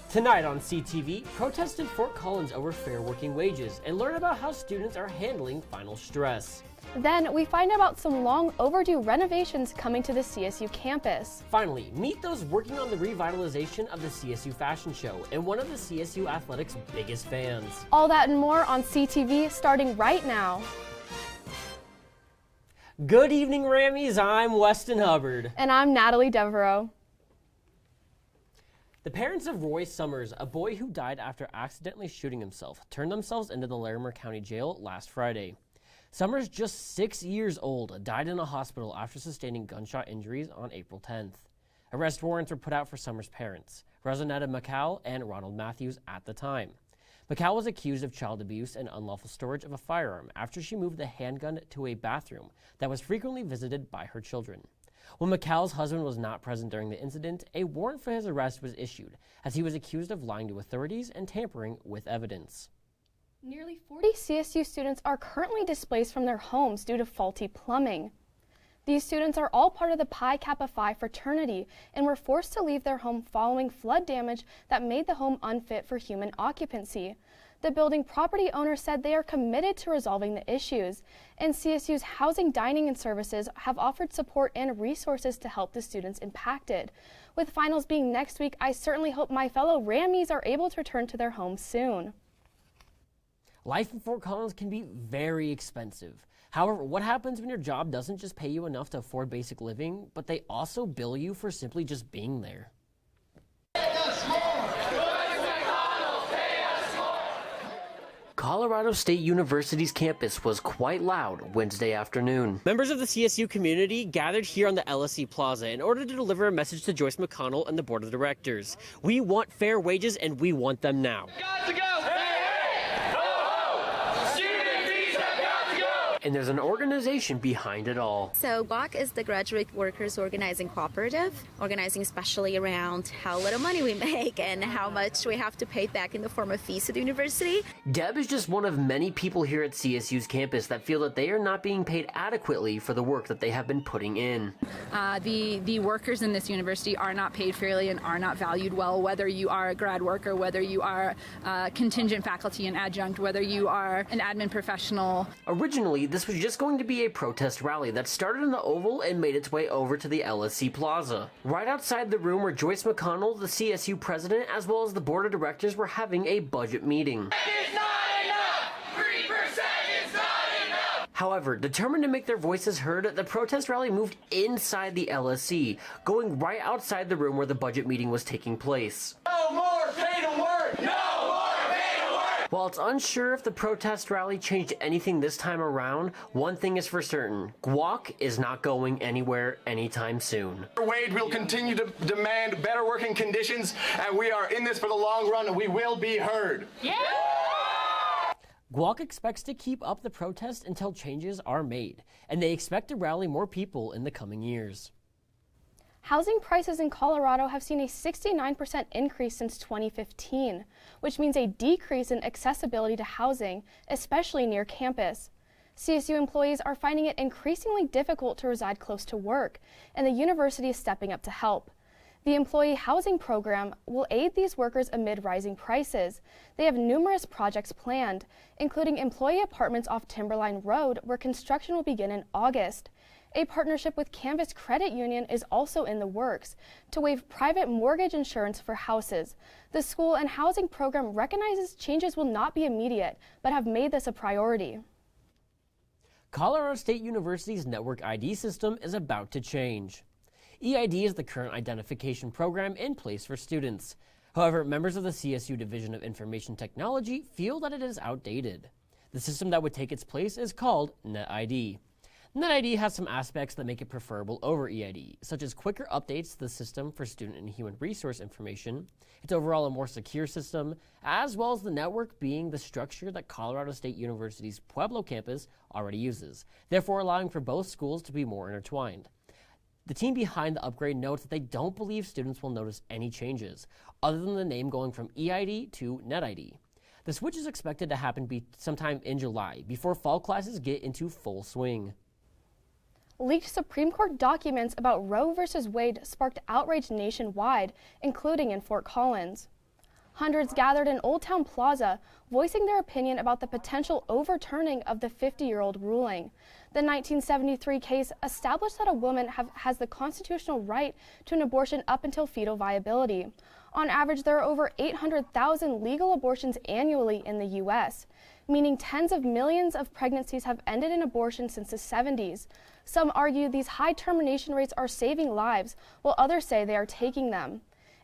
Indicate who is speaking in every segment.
Speaker 1: Tonight on CTV, protests in Fort Collins over fair working wages and learn about how students are handling final stress.
Speaker 2: Then we find out about some long overdue renovations coming to the CSU campus.
Speaker 1: Finally, meet those working on the revitalization of the CSU fashion show and one of the CSU Athletics' biggest fans.
Speaker 2: All that and more on CTV starting right now.
Speaker 1: Good evening, Rammies. I'm Weston Hubbard.
Speaker 2: And I'm Natalie Devereaux.
Speaker 1: The parents of Roy Summers, a boy who died after accidentally shooting himself, turned themselves into the Larimer County Jail last Friday. Summers, just 6 years old, died in a hospital after sustaining gunshot injuries on April 10th. Arrest warrants were put out for Summers' parents, Rosannetta McCall and Ronald Matthews, at the time. McCall was accused of child abuse and unlawful storage of a firearm after she moved the handgun to a bathroom that was frequently visited by her children. When McCall's husband was not present during the incident, a warrant for his arrest was issued, as he was accused of lying to authorities and tampering with evidence.
Speaker 2: Nearly 40 CSU students are currently displaced from their homes due to faulty plumbing. These students are all part of the Pi Kappa Phi fraternity and were forced to leave their home following flood damage that made the home unfit for human occupancy. The building property owner said they are committed to resolving the issues, and CSU's housing, dining, and services have offered support and resources to help the students impacted. With finals being next week, I certainly hope my fellow Rammies are able to return to their homes soon.
Speaker 1: Life in Fort Collins can be very expensive. However, what happens when your job doesn't just pay you enough to afford basic living, but they also bill you for simply just being there? Colorado State University's campus was quite loud Wednesday afternoon. Members of the CSU community gathered here on the LSE Plaza in order to deliver a message to Joyce McConnell and the board of directors. We want fair wages and we want them now. Got to go! And there's an organization behind it all.
Speaker 3: So GWOC is the Graduate Workers Organizing Cooperative, organizing especially around how little money we make and how much we have to pay back in the form of fees to the university.
Speaker 1: Deb is just one of many people here at CSU's campus that feel that they are not being paid adequately for the work that they have been putting in.
Speaker 4: The workers in this university are not paid fairly and are not valued well, whether you are a grad worker, whether you are contingent faculty and adjunct, whether you are an admin professional.
Speaker 1: Originally, this was just going to be a protest rally that started in the Oval and made its way over to the LSE Plaza. Right outside the room where Joyce McConnell, the CSU president, as well as the board of directors were having a budget meeting.
Speaker 5: It's not enough! 3% is not enough!
Speaker 1: However, determined to make their voices heard, the protest rally moved inside the LSE, going right outside the room where the budget meeting was taking place.
Speaker 5: No more pay to work! No more pay to work!
Speaker 1: While it's unsure if the protest rally changed anything this time around, one thing is for certain: GWOC is not going anywhere anytime soon.
Speaker 6: Wade will continue to demand better working conditions, and we are in this for the long run, and we will be heard.
Speaker 5: Yeah!
Speaker 1: GWOC expects to keep up the protest until changes are made, and they expect to rally more people in the coming years.
Speaker 2: Housing prices in Colorado have seen a 69% increase since 2015, which means a decrease in accessibility to housing, especially near campus. CSU employees are finding it increasingly difficult to reside close to work, and the university is stepping up to help. The Employee Housing Program will aid these workers amid rising prices. They have numerous projects planned, including employee apartments off Timberline Road, where construction will begin in August. A partnership with Canvas Credit Union is also in the works to waive private mortgage insurance for houses. The school and housing program recognizes changes will not be immediate, but have made this a priority.
Speaker 1: Colorado State University's network ID system is about to change. EID is the current identification program in place for students. However, members of the CSU Division of Information Technology feel that it is outdated. The system that would take its place is called NetID. NetID has some aspects that make it preferable over EID, such as quicker updates to the system for student and human resource information. It's overall a more secure system, as well as the network being the structure that Colorado State University's Pueblo campus already uses, therefore allowing for both schools to be more intertwined. The team behind the upgrade notes that they don't believe students will notice any changes, other than the name going from EID to NetID. The switch is expected to happen sometime in July, before fall classes get into full swing.
Speaker 2: Leaked Supreme Court documents about Roe v. Wade sparked outrage nationwide, including in Fort Collins. Hundreds gathered in Old Town Plaza, voicing their opinion about the potential overturning of the 50-year-old ruling. The 1973 case established that a woman has the constitutional right to an abortion up until fetal viability. On average, there are over 800,000 legal abortions annually in the U.S., meaning tens of millions of pregnancies have ended in abortion since the 70s. Some argue these high termination rates are saving lives, while others say they are taking them.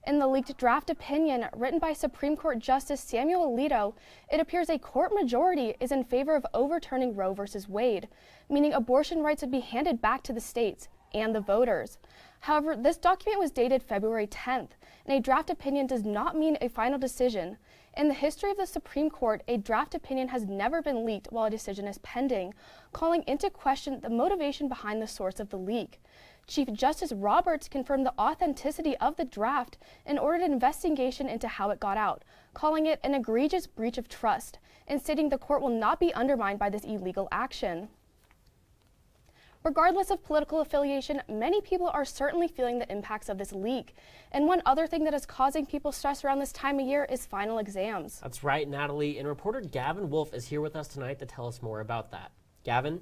Speaker 2: In the leaked draft opinion written by Supreme Court Justice Samuel Alito, it appears a court majority is in favor of overturning Roe v. Wade, meaning abortion rights would be handed back to the states and the voters. However, this document was dated February 10th, and a draft opinion does not mean a final decision. In the history of the Supreme Court, a draft opinion has never been leaked while a decision is pending, calling into question the motivation behind the source of the leak. Chief Justice Roberts confirmed the authenticity of the draft and ordered an investigation into how it got out, calling it an egregious breach of trust, and stating the court will not be undermined by this illegal action. Regardless of political affiliation, many people are certainly feeling the impacts of this leak. And one other thing that is causing people stress around this time of year is final exams.
Speaker 1: That's right, Natalie, and reporter Gavin Wolf is here with us tonight to tell us more about that. Gavin?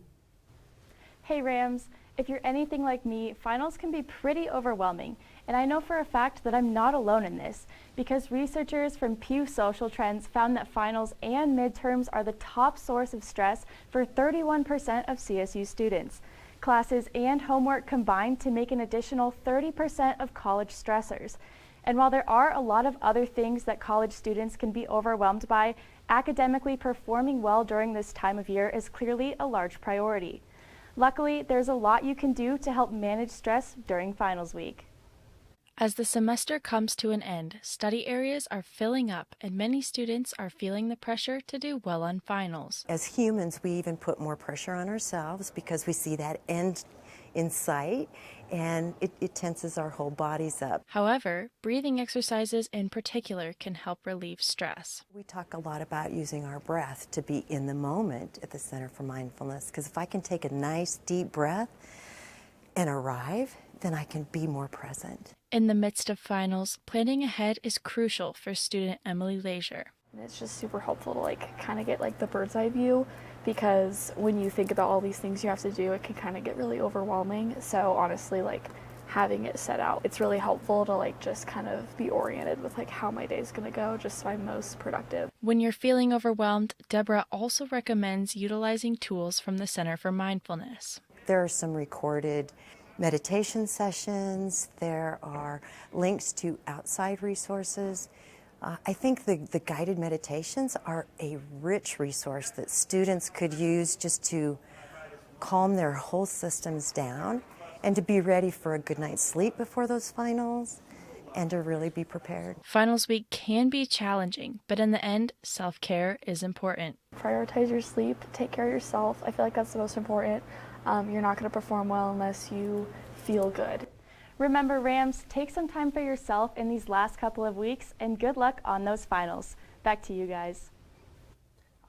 Speaker 7: Hey Rams, if you're anything like me, finals can be pretty overwhelming. And I know for a fact that I'm not alone in this, because researchers from Pew Social Trends found that finals and midterms are the top source of stress for 31% of CSU students. Classes and homework combined to make an additional 30% of college stressors. And while there are a lot of other things that college students can be overwhelmed by, academically performing well during this time of year is clearly a large priority. Luckily, there's a lot you can do to help manage stress during finals week.
Speaker 8: As the semester comes to an end, study areas are filling up and many students are feeling the pressure to do well on finals.
Speaker 9: As humans, we even put more pressure on ourselves because we see that end in sight, and it tenses our whole bodies up.
Speaker 8: However, breathing exercises in particular can help relieve stress.
Speaker 9: We talk a lot about using our breath to be in the moment at the Center for Mindfulness, because if I can take a nice deep breath and arrive, then I can be more present.
Speaker 8: In the midst of finals, planning ahead is crucial for student Emily Leisure.
Speaker 10: It's just super helpful to kind of get the bird's eye view, because when you think about all these things you have to do, it can kind of get really overwhelming. So honestly, having it set out, it's really helpful to just kind of be oriented with how my day is going to go, just so I'm most productive.
Speaker 8: When you're feeling overwhelmed, Deborah also recommends utilizing tools from the Center for Mindfulness.
Speaker 9: There are some recorded meditation sessions. There are links to outside resources. I think the guided meditations are a rich resource that students could use just to calm their whole systems down and to be ready for a good night's sleep before those finals and to really be prepared.
Speaker 8: Finals week can be challenging, but in the end, self-care is important.
Speaker 10: Prioritize your sleep, take care of yourself. I feel like that's the most important. You're not going to perform well unless you feel good.
Speaker 7: Remember, Rams, take some time for yourself in these last couple of weeks, and good luck on those finals. Back to you guys.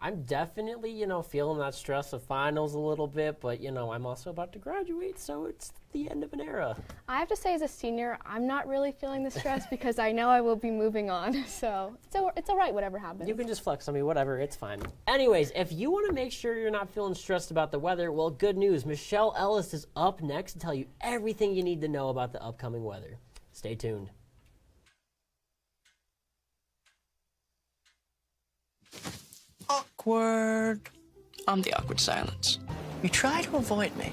Speaker 1: I'm definitely, feeling that stress of finals a little bit, but, I'm also about to graduate, so it's the end of an era.
Speaker 2: I have to say, as a senior, I'm not really feeling the stress because I know I will be moving on, so it's all right, whatever happens.
Speaker 1: You can just flex on me, whatever, it's fine. Anyways, if you want to make sure you're not feeling stressed about the weather, well, good news. Michelle Ellis is up next to tell you everything you need to know about the upcoming weather. Stay tuned.
Speaker 11: Awkward. I'm the awkward silence. You try to avoid me,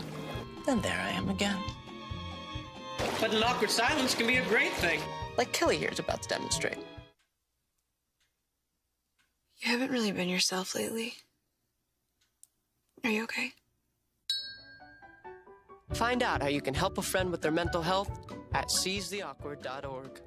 Speaker 11: then there I am again.
Speaker 12: But an awkward silence can be a great thing.
Speaker 11: Like Kelly here is about to demonstrate.
Speaker 13: You haven't really been yourself lately. Are you okay?
Speaker 11: Find out how you can help a friend with their mental health at seizetheawkward.org.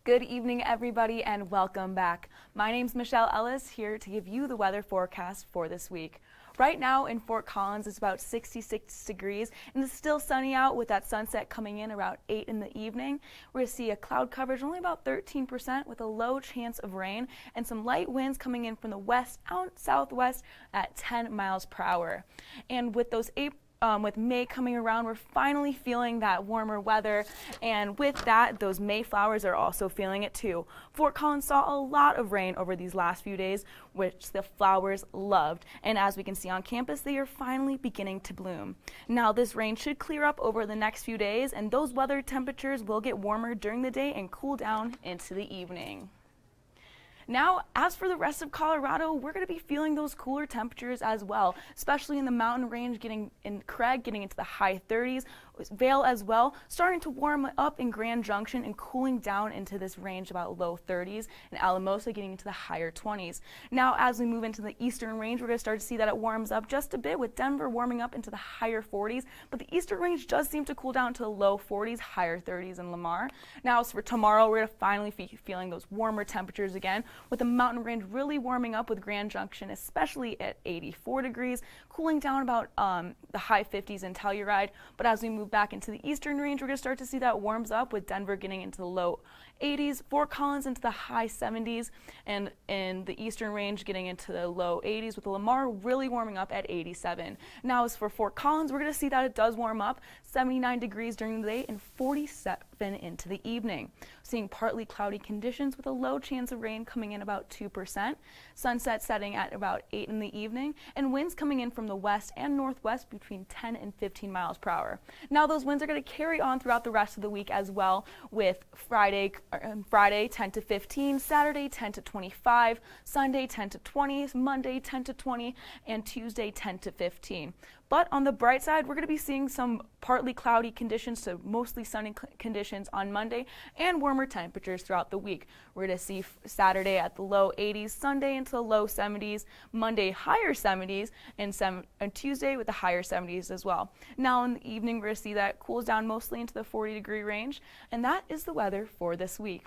Speaker 14: Good evening, everybody, and welcome back. My name's Michelle Ellis, here to give you the weather forecast for this week. Right now in Fort Collins, it's about 66 degrees, and it's still sunny out with that sunset coming in around 8 in the evening. We're going to see a cloud coverage only about 13% with a low chance of rain and some light winds coming in from the west out southwest at 10 miles per hour. And with those with May coming around, we're finally feeling that warmer weather, and with that, those Mayflowers are also feeling it too. Fort Collins saw a lot of rain over these last few days, which the flowers loved, and as we can see on campus, they are finally beginning to bloom. Now, this rain should clear up over the next few days, and those weather temperatures will get warmer during the day and cool down into the evening. Now, as for the rest of Colorado, we're going to be feeling those cooler temperatures as well, especially in the mountain range, in Craig, getting into the high 30s, Vail as well, starting to warm up in Grand Junction and cooling down into this range about low 30s, and Alamosa getting into the higher 20s. Now, as we move into the eastern range, we're going to start to see that it warms up just a bit, with Denver warming up into the higher 40s, but the eastern range does seem to cool down to the low 40s, higher 30s in Lamar. Now, as for tomorrow, we're going to finally be feeling those warmer temperatures again, with the mountain range really warming up with Grand Junction, especially at 84 degrees, cooling down about the high 50s in Telluride. But as we move back into the eastern range, we're going to start to see that warms up, with Denver getting into the low 80s, Fort Collins into the high 70s, and in the eastern range getting into the low 80s, with Lamar really warming up at 87. Now, as for Fort Collins, we're going to see that it does warm up, 79 degrees during the day and 47 into the evening. Seeing partly cloudy conditions with a low chance of rain coming in about 2%, sunset setting at about 8 in the evening, and winds coming in from the west and northwest between 10 and 15 miles per hour. Now, those winds are going to carry on throughout the rest of the week as well, with Friday 10 to 15, Saturday 10 to 25, Sunday 10 to 20, Monday 10 to 20, and Tuesday 10 to 15. But on the bright side, we're going to be seeing some partly cloudy conditions to mostly sunny conditions on Monday, and warmer temperatures throughout the week. We're going to see Saturday at the low 80s, Sunday into the low 70s, Monday higher 70s, and Tuesday with the higher 70s as well. Now in the evening, we're going to see that cools down mostly into the 40-degree range, and that is the weather for this week.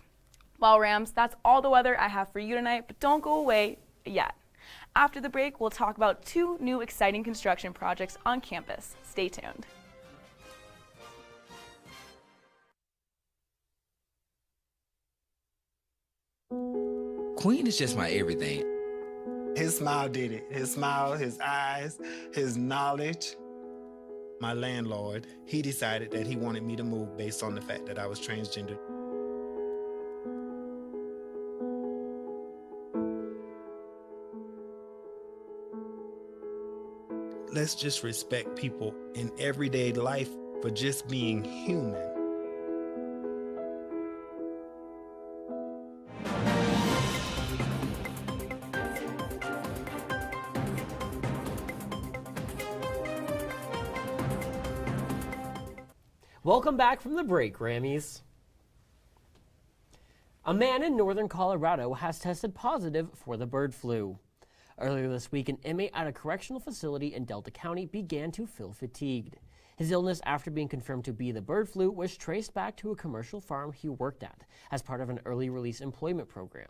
Speaker 14: Well, Rams, that's all the weather I have for you tonight, but don't go away yet. After the break, we'll talk about 2 new exciting construction projects on campus. Stay tuned.
Speaker 15: Queen is just my everything.
Speaker 16: His smile did it. His smile, his eyes, his knowledge. My landlord, he decided that he wanted me to move based on the fact that I was transgender. Let's just respect people in everyday life for just being human.
Speaker 1: Welcome back from the break, Rammies. A man in northern Colorado has tested positive for the bird flu. Earlier this week, an inmate at a correctional facility in Delta County began to feel fatigued. His illness, after being confirmed to be the bird flu, was traced back to a commercial farm he worked at as part of an early release employment program.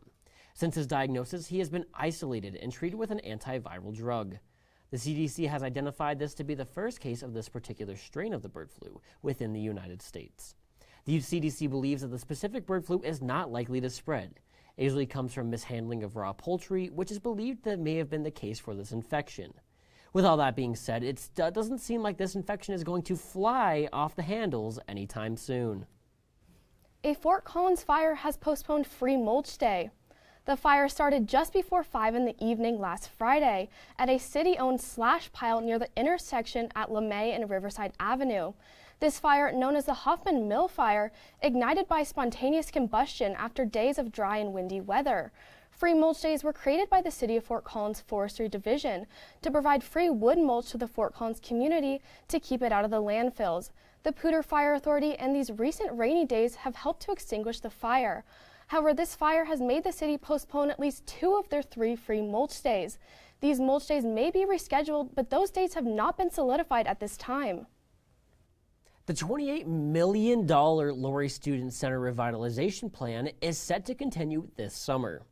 Speaker 1: Since his diagnosis, he has been isolated and treated with an antiviral drug. The CDC has identified this to be the first case of this particular strain of the bird flu within the United States. The CDC believes that the specific bird flu is not likely to spread. It usually comes from mishandling of raw poultry, which is believed that may have been the case for this infection. With all that being said, it doesn't seem like this infection is going to fly off the handles anytime soon.
Speaker 2: A Fort Collins fire has postponed Free Mulch Day. The fire started just before 5 in the evening last Friday at a city-owned slash pile near the intersection at LeMay and Riverside Avenue. This fire, known as the Hoffman Mill Fire, ignited by spontaneous combustion after days of dry and windy weather. Free mulch days were created by the City of Fort Collins Forestry Division to provide free wood mulch to the Fort Collins community to keep it out of the landfills. The Poudre Fire Authority and these recent rainy days have helped to extinguish the fire. However, this fire has made the city postpone at least 2 of their 3 free mulch days. These mulch days may be rescheduled, but those dates have not been solidified at this time.
Speaker 1: The $28 million Laurie Student Center revitalization plan is set to continue this summer.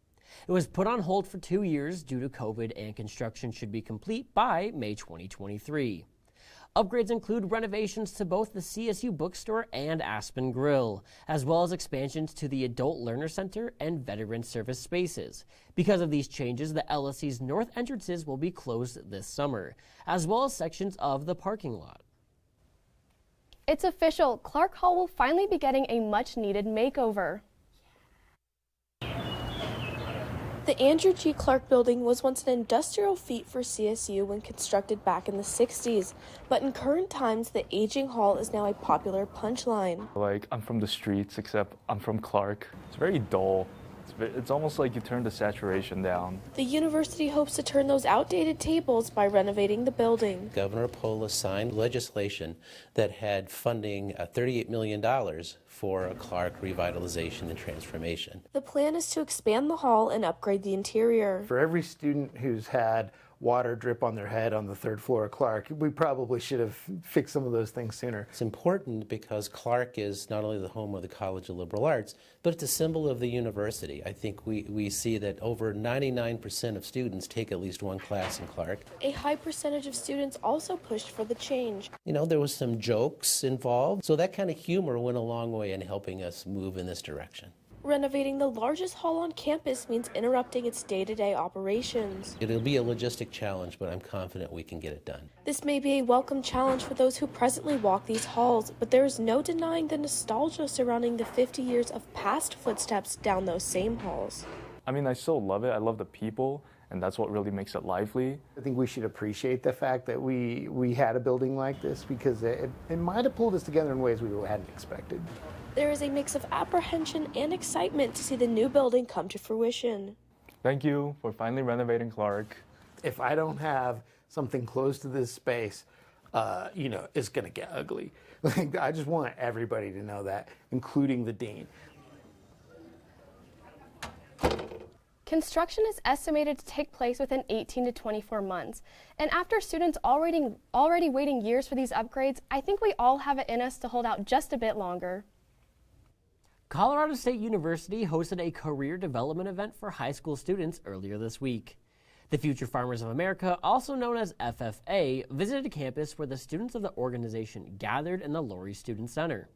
Speaker 1: It was put on hold for 2 years due to COVID, and construction should be complete by May 2023. Upgrades include renovations to both the CSU bookstore and Aspen Grill, as well as expansions to the Adult Learner Center and Veteran Service spaces. Because of these changes, the LSC's north entrances will be closed this summer, as well as sections of the parking lot.
Speaker 2: It's official, Clark Hall will finally be getting a much-needed makeover.
Speaker 17: The Andrew G. Clark building was once an industrial feat for CSU when constructed back in the 60s, but in current times, the aging hall is now a popular punchline.
Speaker 18: Like, I'm from the streets, except I'm from Clark. It's very dull. It's almost like you turn the saturation down.
Speaker 17: The university hopes to turn those outdated tables by renovating the building.
Speaker 19: Governor Polis signed legislation that had funding $38 million for a Clark revitalization and transformation.
Speaker 17: The plan is to expand the hall and upgrade the interior.
Speaker 20: For every student who's had water drip on their head on the third floor of Clark, we probably should have fixed some of those things sooner.
Speaker 19: It's important because Clark is not only the home of the College of Liberal Arts, but it's a symbol of the university. I think we see that over 99% of students take at least one class in Clark.
Speaker 17: A high percentage of students also pushed for the change.
Speaker 19: You know, there was some jokes involved, so that kind of humor went a long way in helping us move in this direction.
Speaker 17: Renovating the largest hall on campus means interrupting its day-to-day operations.
Speaker 19: It'll be a logistic challenge, but I'm confident we can get it done.
Speaker 17: This may be a welcome challenge for those who presently walk these halls, but there is no denying the nostalgia surrounding the 50 years of past footsteps down those same halls.
Speaker 18: I mean, I still love it. I love the people, and that's what really makes it lively.
Speaker 20: I think we should appreciate the fact that we had a building like this, because it might have pulled us together in ways we hadn't expected.
Speaker 17: There is a mix of apprehension and excitement to see the new building come to fruition.
Speaker 18: Thank you for finally renovating Clark.
Speaker 20: If I don't have something close to this space, it's going to get ugly. I just want everybody to know that, including the dean.
Speaker 2: Construction is estimated to take place within 18 to 24 months. And after students already waiting years for these upgrades, I think we all have it in us to hold out just a bit longer.
Speaker 1: Colorado State University hosted a career development event for high school students earlier this week. The Future Farmers of America, also known as FFA, visited campus where the students of the organization gathered in the Laurie Student Center.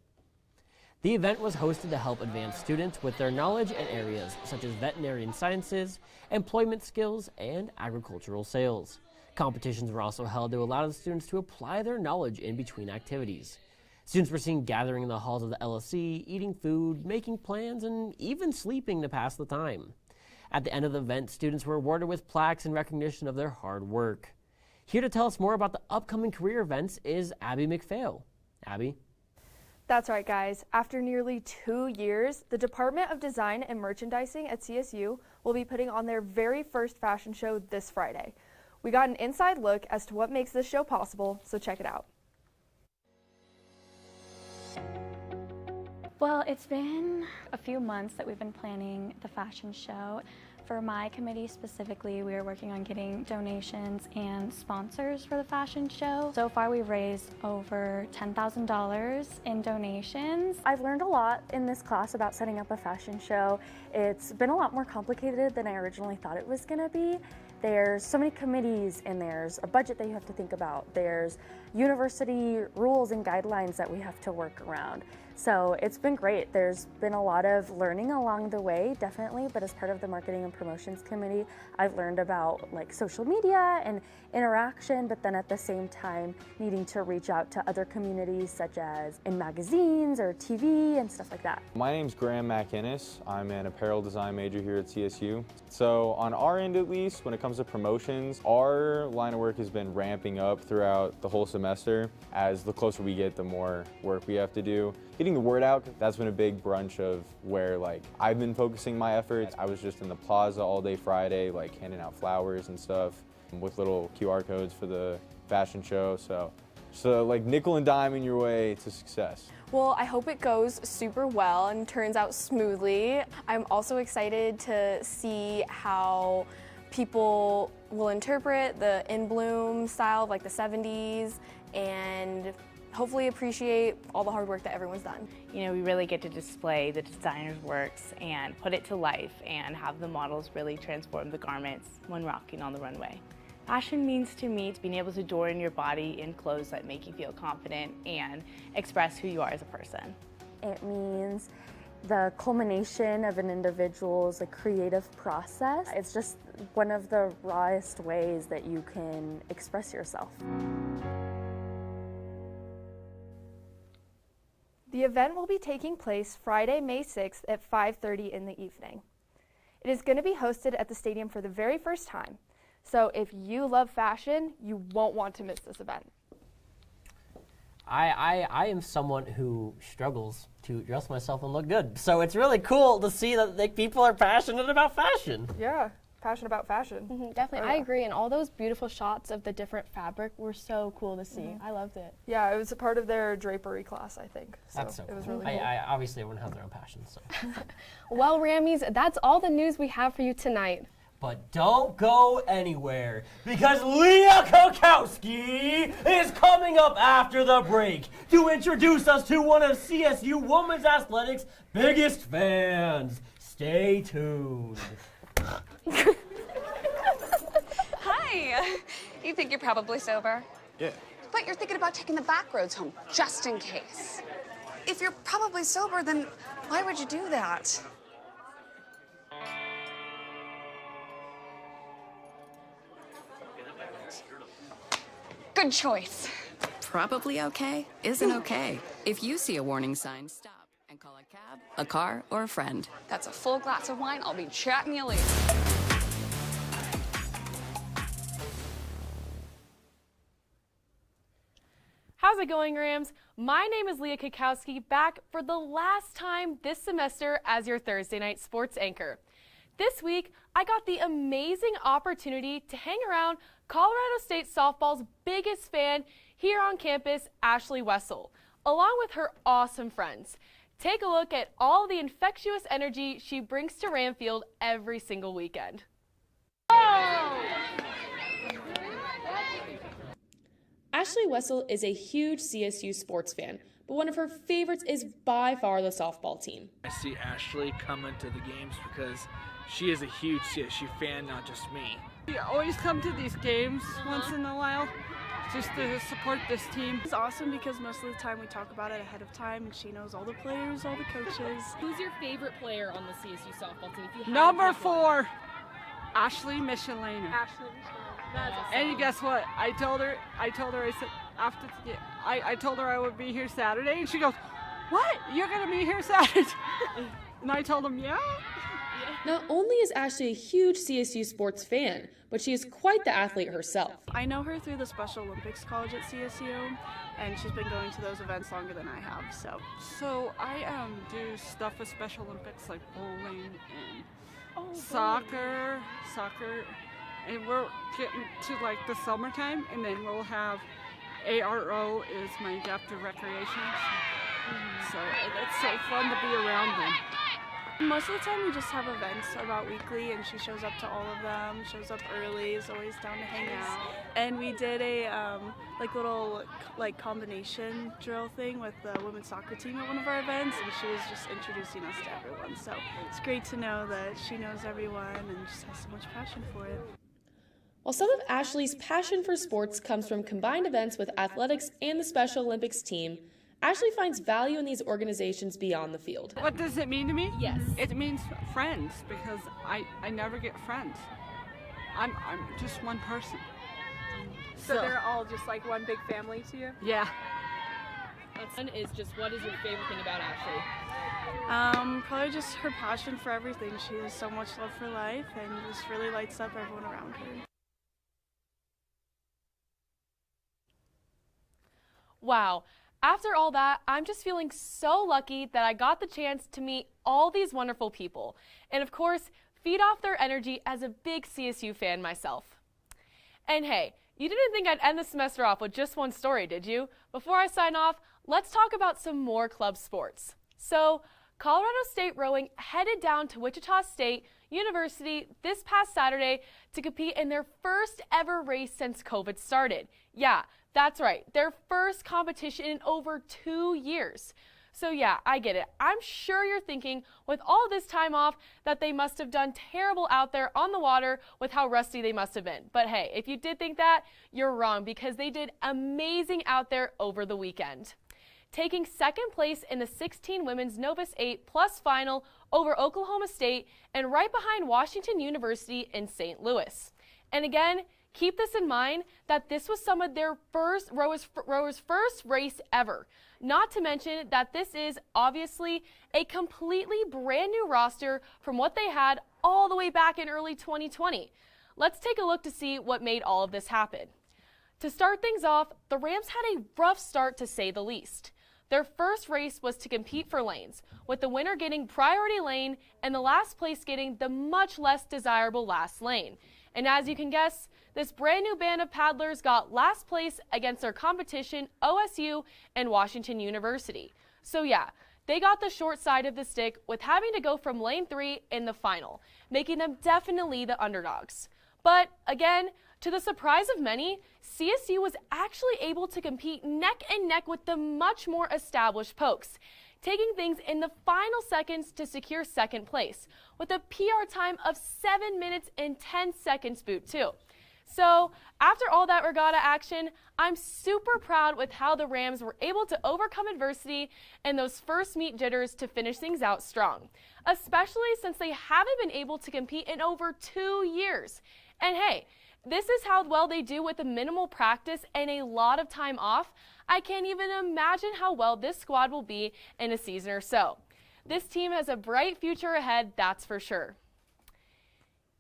Speaker 1: The event was hosted to help advance students with their knowledge in areas such as veterinarian sciences, employment skills, and agricultural sales. Competitions were also held to allow the students to apply their knowledge in between activities. Students were seen gathering in the halls of the LSC, eating food, making plans, and even sleeping to pass the time. At the end of the event, students were awarded with plaques in recognition of their hard work. Here to tell us more about the upcoming career events is Abby McPhail. Abby?
Speaker 7: That's right, guys. After nearly 2 years, the Department of Design and Merchandising at CSU will be putting on their very first fashion show this Friday. We got an inside look as to what makes this show possible, so check it out.
Speaker 21: Well, it's been a few months that we've been planning the fashion show. For my committee specifically, we are working on getting donations and sponsors for the fashion show. So far, we've raised over $10,000 in donations.
Speaker 22: I've learned a lot in this class about setting up a fashion show. It's been a lot more complicated than I originally thought it was gonna be. There's so many committees and there's a budget that you have to think about. There's university rules and guidelines that we have to work around. So it's been great. There's been a lot of learning along the way, definitely, but as part of the Marketing and Promotions Committee, I've learned about like social media and interaction, but then at the same time needing to reach out to other communities such as in magazines or TV and stuff like that.
Speaker 23: My name's Graham McInnes. I'm an apparel design major here at CSU. So on our end at least, when it comes to promotions, our line of work has been ramping up throughout the whole semester. As the closer we get, the more work we have to do. Getting the word out, that's been a big brunch of where like I've been focusing my efforts. I was just in the plaza all day Friday, like handing out flowers and stuff with little QR codes for the fashion show. So like nickel and diming your way to success.
Speaker 24: Well, I hope it goes super well and turns out smoothly. I'm also excited to see how people will interpret the in bloom style of like the 70s and hopefully appreciate all the hard work that everyone's done.
Speaker 3: You know, we really get to display the designer's works and put it to life and have the models really transform the garments when rocking on the runway. Fashion means to me being able to adorn your body in clothes that make you feel confident and express who you are as a person.
Speaker 22: It means the culmination of an individual's creative process. It's just one of the rawest ways that you can express yourself.
Speaker 4: The event will be taking place Friday, May 6th at 5:30 in the evening. It is going to be hosted at the stadium for the very first time. So if you love fashion, you won't want to miss this event.
Speaker 1: I am someone who struggles to dress myself and look good. So it's really cool to see that people are passionate about fashion.
Speaker 4: Yeah, passionate about fashion.
Speaker 2: Definitely,
Speaker 4: Oh,
Speaker 2: I
Speaker 4: yeah.
Speaker 2: agree. And all those beautiful shots of the different fabric were so cool to see. I loved it.
Speaker 4: Yeah, it was a part of their drapery class, I think.
Speaker 1: That's so
Speaker 4: it was
Speaker 1: cool.
Speaker 4: really cool.
Speaker 1: I obviously everyone has their own passion. So.
Speaker 2: Well, Rammies, that's all the news we have for you tonight.
Speaker 1: But don't go anywhere, because Leah Kokowski is coming up after the break to introduce us to one of CSU Women's Athletics' biggest fans. Stay tuned.
Speaker 5: Hi. You think you're probably sober?
Speaker 16: Yeah.
Speaker 5: But you're thinking about taking the back roads home, just in case. If you're probably sober, then why would you do that? Good choice.
Speaker 6: Probably okay isn't okay. If you see a warning sign, stop and call a cab, a car, or a friend.
Speaker 5: That's a full glass of wine. I'll be chatting you later.
Speaker 25: How's it going, Rams? My name is Leah Kokowski, back for the last time this semester as your Thursday night sports anchor. This week, I got the amazing opportunity to hang around Colorado State softball's biggest fan here on campus, Ashley Wessel, along with her awesome friends. Take a look at all the infectious energy she brings to Ramfield every single weekend.
Speaker 26: Ashley Wessel is a huge CSU sports fan, but one of her favorites is by far the softball team.
Speaker 27: I see Ashley coming to the games because she is a huge CSU fan, not just me.
Speaker 28: We always come to these games once in a while just to support this team.
Speaker 14: It's awesome because most of the time we talk about it ahead of time and she knows all the players, all the coaches.
Speaker 26: Who's your favorite player on the CSU softball team? If you had
Speaker 28: Number
Speaker 26: to pick one?
Speaker 28: 4, Ashley Michelina.
Speaker 26: That's
Speaker 28: And guess what? I told her, I said, after the, I told her I would be here Saturday, and she goes, "What? You're gonna be here Saturday?" And I told him, "Yeah."
Speaker 26: Not only is Ashley a huge CSU sports fan, but she is quite the athlete herself.
Speaker 14: I know her through the Special Olympics College at CSU, and she's been going to those events longer than I have, so.
Speaker 28: So I do stuff with Special Olympics like bowling and soccer, and we're getting to like the summertime, and then we'll have ARO is my adaptive recreation. So it's so fun to be around them.
Speaker 14: Most of the time we just have events about weekly, and she shows up to all of them, shows up early, is always down to hang out. And we did a little combination drill thing with the women's soccer team at one of our events, and she was just introducing us to everyone. So it's great to know that she knows everyone and just has so much passion for it.
Speaker 26: While some of Ashley's passion for sports comes from combined events with athletics and the Special Olympics team, Ashley finds value in these organizations beyond the field.
Speaker 28: What does it mean to me?
Speaker 26: Yes.
Speaker 28: It means friends, because I never get friends. I'm just one person.
Speaker 25: So they're all just like one big family to you?
Speaker 28: Yeah.
Speaker 26: One is just, what is your favorite thing about Ashley?
Speaker 14: Probably just her passion for everything. She has so much love for life and just really lights up everyone around her.
Speaker 25: Wow. After all that, I'm just feeling so lucky that I got the chance to meet all these wonderful people. And of course, feed off their energy as a big CSU fan myself. And hey, you didn't think I'd end the semester off with just one story, did you? Before I sign off, let's talk about some more club sports. So, Colorado State Rowing headed down to Wichita State University this past Saturday to compete in their first ever race since COVID started. Yeah, That's right, their first competition in over 2 years. So yeah, I get it. I'm sure you're thinking with all this time off that they must have done terrible out there on the water with how rusty they must have been. But hey, if you did think that, you're wrong because they did amazing out there over the weekend. Taking second place in the 16 women's Novus 8 plus final over Oklahoma State and right behind Washington University in St. Louis. And again, keep this in mind that this was some of their rowers' first race ever. Not to mention that this is obviously a completely brand new roster from what they had all the way back in early 2020. Let's take a look to see what made all of this happen. To start things off, the Rams had a rough start to say the least. Their first race was to compete for lanes, with the winner getting priority lane and the last place getting the much less desirable last lane. And as you can guess, this brand new band of paddlers got last place against their competition, OSU and Washington University. So yeah, they got the short side of the stick with having to go from lane 3 in the final, making them definitely the underdogs. But again, to the surprise of many, CSU was actually able to compete neck and neck with the much more established Pokes, taking things in the final seconds to secure second place, with a PR time of 7 minutes and 10 seconds boot too. So after all that regatta action, I'm super proud with how the Rams were able to overcome adversity and those first meet jitters to finish things out strong, especially since they haven't been able to compete in over 2 years. And hey, this is how well they do with a minimal practice and a lot of time off. I can't even imagine how well this squad will be in a season or so. This team has a bright future ahead, that's for sure.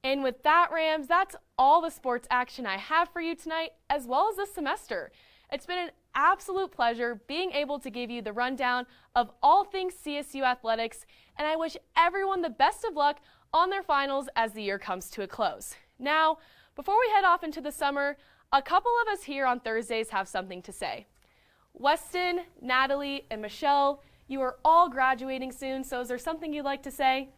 Speaker 25: And with that, Rams, that's all the sports action I have for you tonight, as well as this semester. It's been an absolute pleasure being able to give you the rundown of all things CSU athletics, and I wish everyone the best of luck on their finals as the year comes to a close. Now, before we head off into the summer, a couple of us here on Thursdays have something to say. Weston, Natalie, and Michelle, you are all graduating soon, so is there something you'd like to say?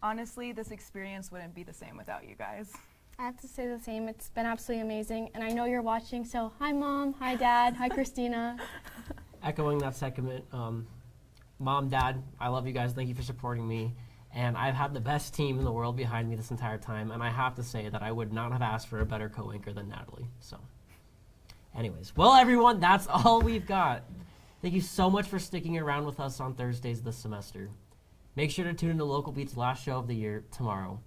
Speaker 14: Honestly, this experience wouldn't be the same without you guys.
Speaker 2: I have to say the same. It's been absolutely amazing, and I know you're watching, so hi Mom, hi Dad, hi Christina.
Speaker 1: Echoing that sentiment, Mom, Dad, I love you guys. Thank you for supporting me. And I've had the best team in the world behind me this entire time, and I have to say that I would not have asked for a better co-anchor than Natalie. So, anyways, well, everyone, that's all we've got. Thank you so much for sticking around with us on Thursdays this semester. Make sure to tune in to Local Beat's last show of the year tomorrow.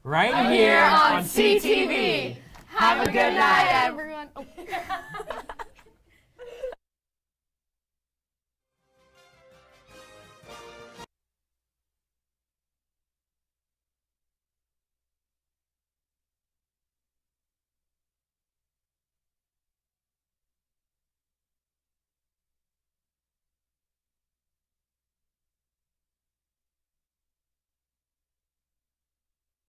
Speaker 1: Right here on CTV. Have a good night, everyone.